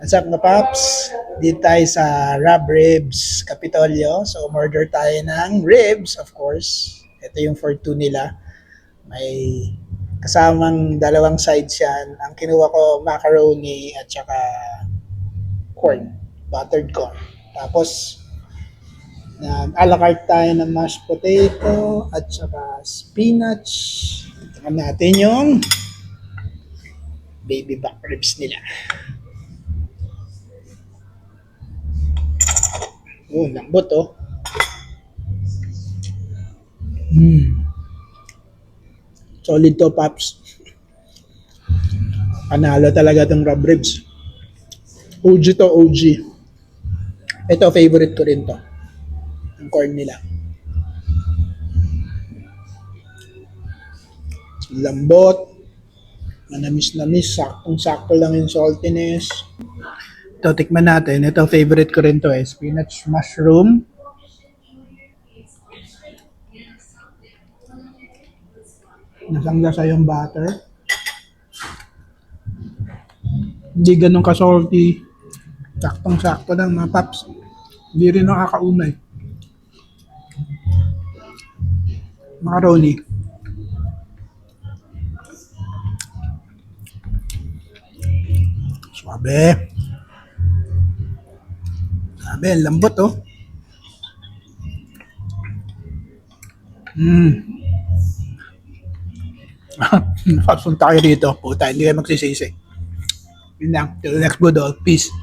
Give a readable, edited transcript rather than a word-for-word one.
What's up mga paps? Dito tayo sa Rab Ribs, Capitolio. So, umorder tayo ng ribs, of course. Ito yung for two nila. May kasamang dalawang sides yan. Ang kinuha ko, macaroni at saka corn. Buttered corn. Tapos, a la carte tayo ng mashed potato at saka spinach. Tingnan natin yung baby back ribs nila. Oh, lambot oh. Solid to, Paps. Panalo talaga itong rub ribs. OG to, OG. Ito, favorite ko rin to. Ang corn nila. Lambot. Manamis-namis. Saktong-sakto lang yung saltiness. Ito, tikman natin. Ito, favorite ko rin to eh. Spinach mushroom. Nasang-lasa yung butter. Hindi ganun ka-salty. Saktong-sakto lang mga paps. Hindi rin nakakaunay. Macaroni. Suabe. Sabi, lambot oh. Papunta kayo dito. Puta, hindi kayo magsisisi. Yun lang. Till the next video. Peace.